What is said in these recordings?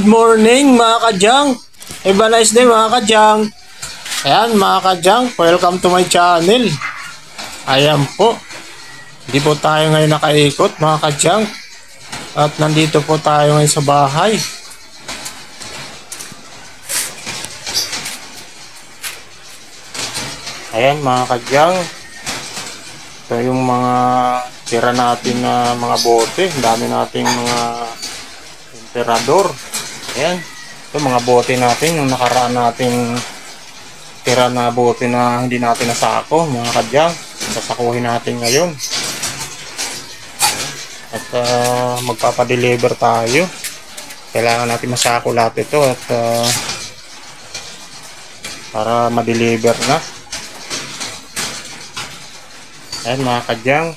Good morning mga kadyang. Have a nice day mga kadyang. Ayan mga kadyang, welcome to my channel. Ayan po. Hindi po tayo ngayon nakaikot mga kadyang. At nandito po tayo ngayon sa bahay. Ayan mga kadyang. Ito yung mga tira natin na mga bote. Ang dami nating mga emperador. Ayan. Ito mga bote natin. Yung nakaraan nating tira na bote na hindi natin nasako. Mga kadyang. Sasakuhin natin ngayon. At magpapadeliver tayo. Kailangan natin masako lahat ito. At para madeliver na. Ayan mga kadyang.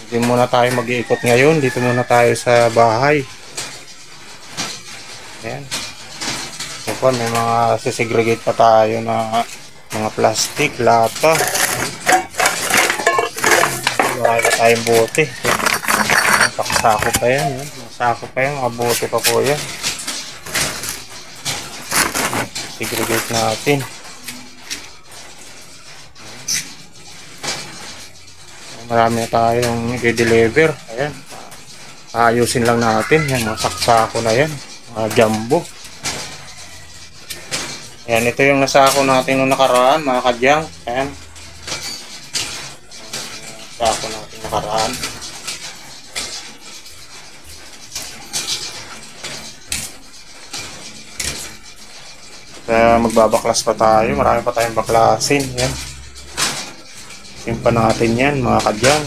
Hindi muna tayo mag-iikot ngayon. Dito muna tayo sa bahay. Ayan. Ito may mga sisegregate pa tayo na mga plastic, lata. Marami pa tayong bote. Sako pa yan. Sako pa yan. Mga bote pa po yan. Segregate natin. Marami na tayong i-deliver. Ayan. Ayusin lang natin. Yan, mga saksako na yan. Mga jumbo. Ayan, ito yung nasako natin nung nakaraan, mga kadyang. Ayan. Nasako natin nakaraan. Magbabaklas pa tayo. Marami pa tayong baklasin. Ayan. Simpa natin yan mga kadyang.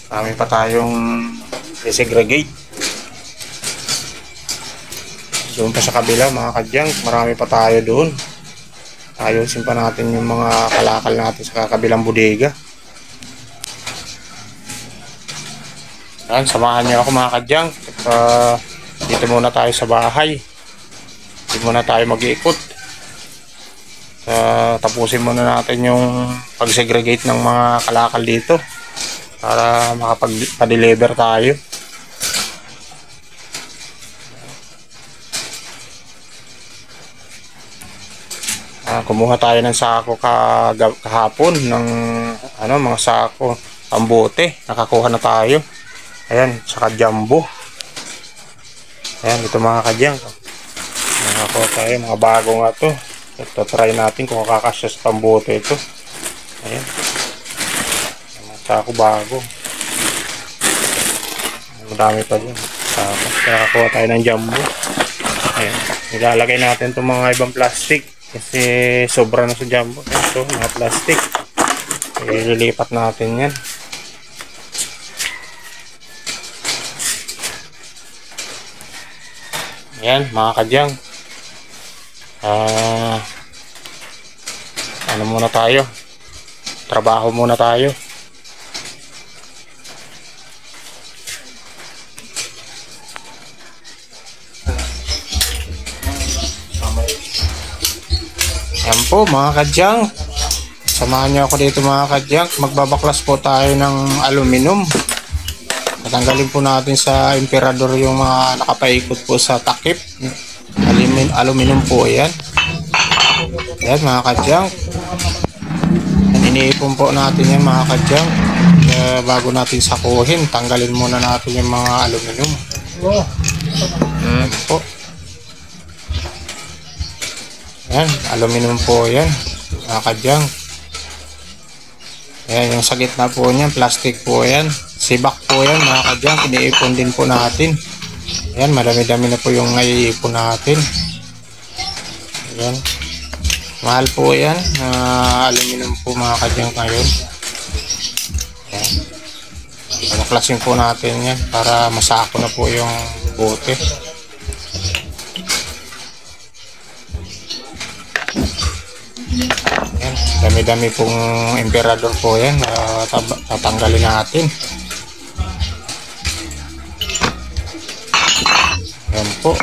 Marami pa tayong desegregate. Doon pa sa kabila mga kadyang, marami pa tayo doon. Ayusin pa natin yung mga kalakal natin sa kabilang bodega. Ayan, samahan niyo ako mga kadyang. At dito muna tayo sa bahay. Dito muna tayo mag-iikot. Tapusin muna natin yung pag-segregate ng mga kalakal dito para makapag-deliver tayo. Kumuha tayo ng sako kahapon ng mga sako pambote. Nakakuha na tayo. Ayan, saka jumbo. Ayan, ito mga kadyang. Nakakuha tayo, mga bago nga to. Ito, try natin kung kakasya sa pambote ito. Ayan. Sako bago. Madami pa din. Sako. Nakakuha tayo ng jumbo. Ayan. Nilalagay natin itong mga ibang plastic. Kasi sobra na sa jumbo. Ito, mga plastic. Ililipat natin yan. Ayan, mga kadyang. Ano muna tayo? Trabaho muna tayo. Ayan po mga kadyang. Samahan niyo ako dito mga kadyang. Magbabaklas po tayo ng aluminum. Natanggalin po natin sa emperador yung mga nakapaikot po sa takip. Aluminum po yan. Ayan mga kadyang. Iniipon po natin yan mga kadyang. Bago natin sakuhin, tanggalin muna natin yung mga aluminum. Po. Ayan, aluminum po yan mga kadyang. Ayan, yung sa gitna po yan, plastic po yan. Sibak po yan mga kadyang. Iniipon din po natin. Ayan, madami-dami na po yung naiipon natin. Ayan. Mahal po yan. Aluminum po mga kadyang ngayon. Ayan. Baklasin po natin yan para masako na po yung bote. Ayan. Dami-dami pong emperador po yan. Tatanggalin natin. Ayan po.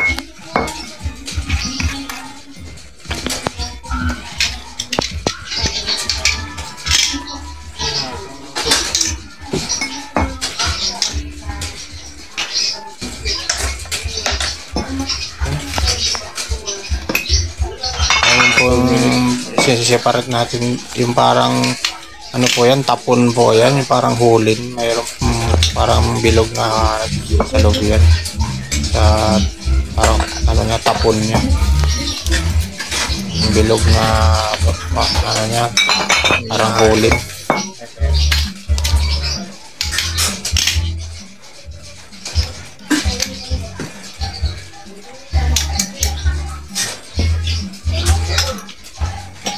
po yung separate natin yung parang ano po yan, tapon po yan, yung parang hulin. Mayroon parang bilog na sa loob yan. Sa parang ano niya, tapon niya. Yung bilog na ano niya, parang hulin.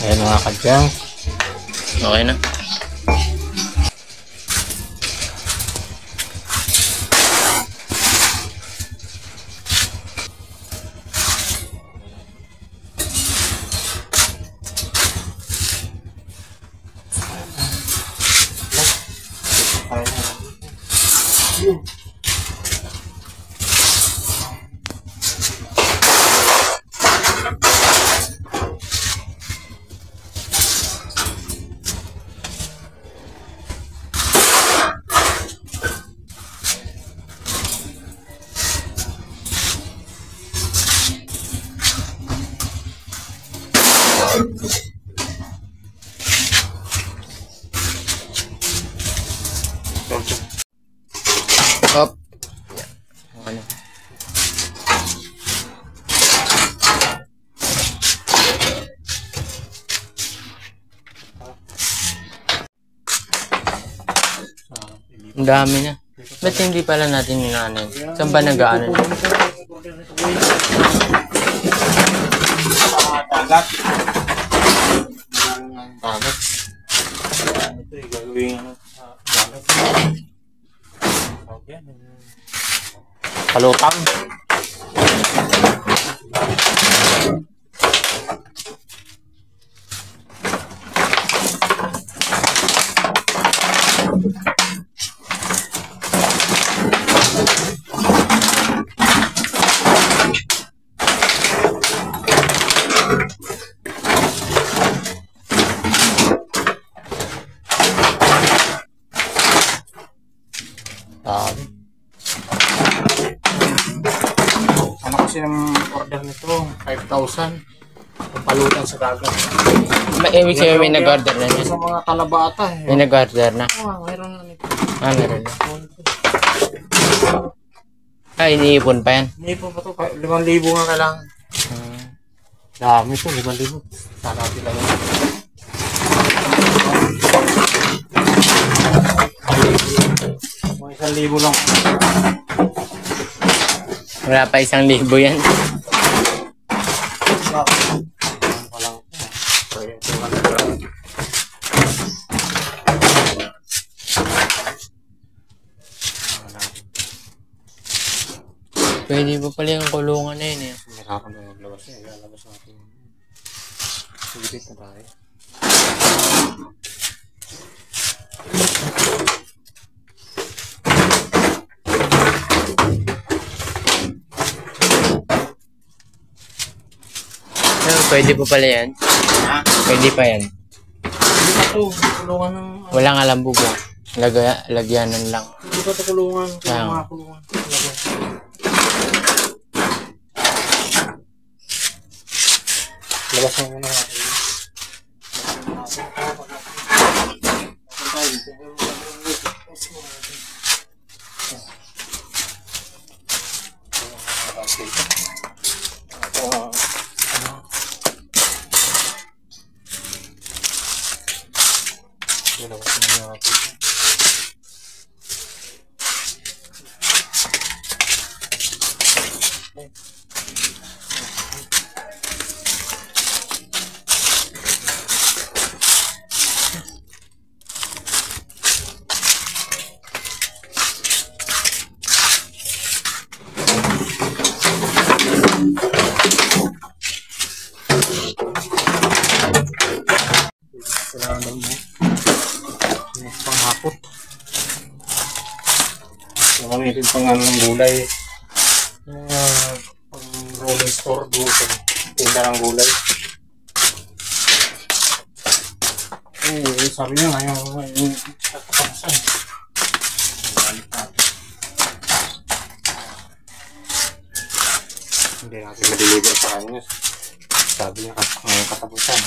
Ayan mga kadyang. Okay na. Up. Ano? Ang dami na. Ba't hindi pala natin inanin? Saan ba nag-ano? Dagat. Dagat. Ito yung gagawin sa dagat. Okay. Palutang. Ano kasi ang order nito? 5,000. Palutan sa dagat. Ibig sabihin may nag-order na niya. Sa mga kalabata eh. May nag-order na. Mayroon na nito. Meron na. Iniipon pa yan. Iniipon pa ito. 5,000 nga kailangan. Dami ito, 5,000. Sana natin lang yun. Mga 1,000 lang. Wala pa 1,000 yan. Pwede pa pala yung kulungan na yun eh. Mahirapan na maglabas niya. Ilalabas natin. Sigit na tayo. Pwede pa pala yan. Pwede pa yan. Hindi pa ito. Kulungan ng... Walang alambugo. Lagyanan lang. Hindi pa ito kulungan. Kaya Mga kulungan. Labas na muna natin. Kailangan mo panghapot. Gamitin pang ano ng gulay. Pang rolling store doon sa tinda ng gulay. Sabi niya ngayon tatapasan. Hindi natin ma-deliver sa kanya. sabi niya ngayong katapusan.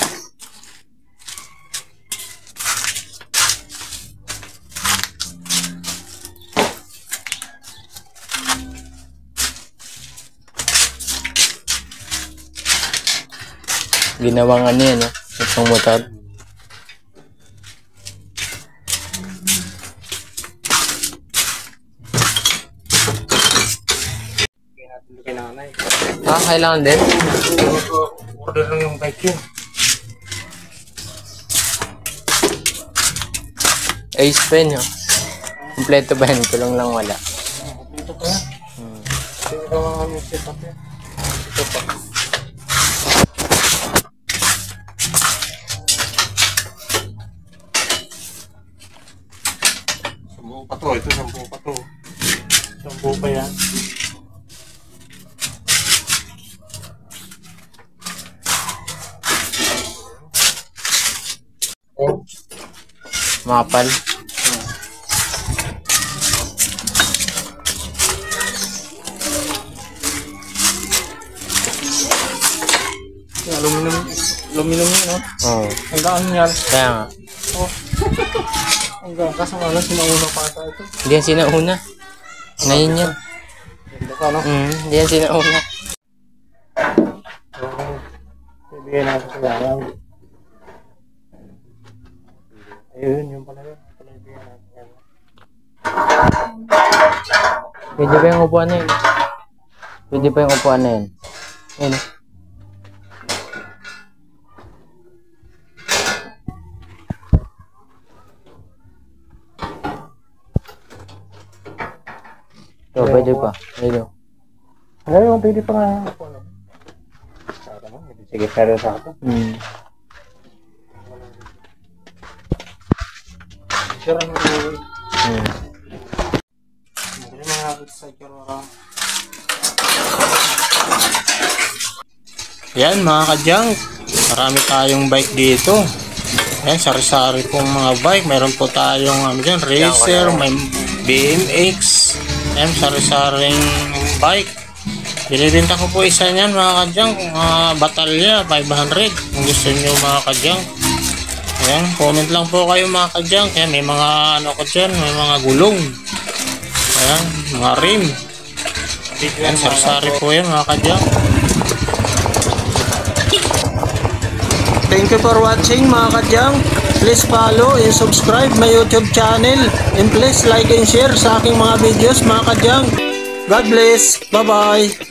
Ginawang ano yan, no? Itong motor. Kailangan din? Order lang yung bike yun. Ace pen, no? Kompleto ba yan? Tulong lang wala. Ito pa yan. Ito pa nga kami setup yan. Ito pa. Sampu pa to. Ito sampu pa to. Sampu pa yan. Mapal. Aluminum yun, no? Oo. Ang gaan yan. Kaya nga. Oh. Ang gaan. Kaso nga lang, sinauna pa ata ito. Hindi yan sinauna. Ngayon yan. Ganda ka, no? Hindi yan sinauna. So, bibigyan natin sa yayaw. Ayun, yung pala yun. Pala bibigyan natin yan. Pwede ba yung upuan na yun? Pwede pa yung upuan na yun? Ayun. So, pwede pa. Ayun. Ayun, pwede pa nga. Sige, pero sa akin. Sure ang yan mga kadyang, marami tayong bike dito. Ayan, sari-sari pong mga bike. Meron po tayong dyan, racer, may BMX. Ayan, sari-saring bike. Binibinta ko po isa niyan mga kadyang, batalya 500 kung gusto nyo mga kadyang. Ayan, comment lang po kayo mga kadyang. Kaya may mga ano ko dyan, may mga gulong. Ayan, mga rim. Ayan, sari-sari po yan mga kadyang. Thank you for watching mga kadyang. Please follow and subscribe my YouTube channel. And please like and share sa aking mga videos mga kadyang. God bless. Bye-bye.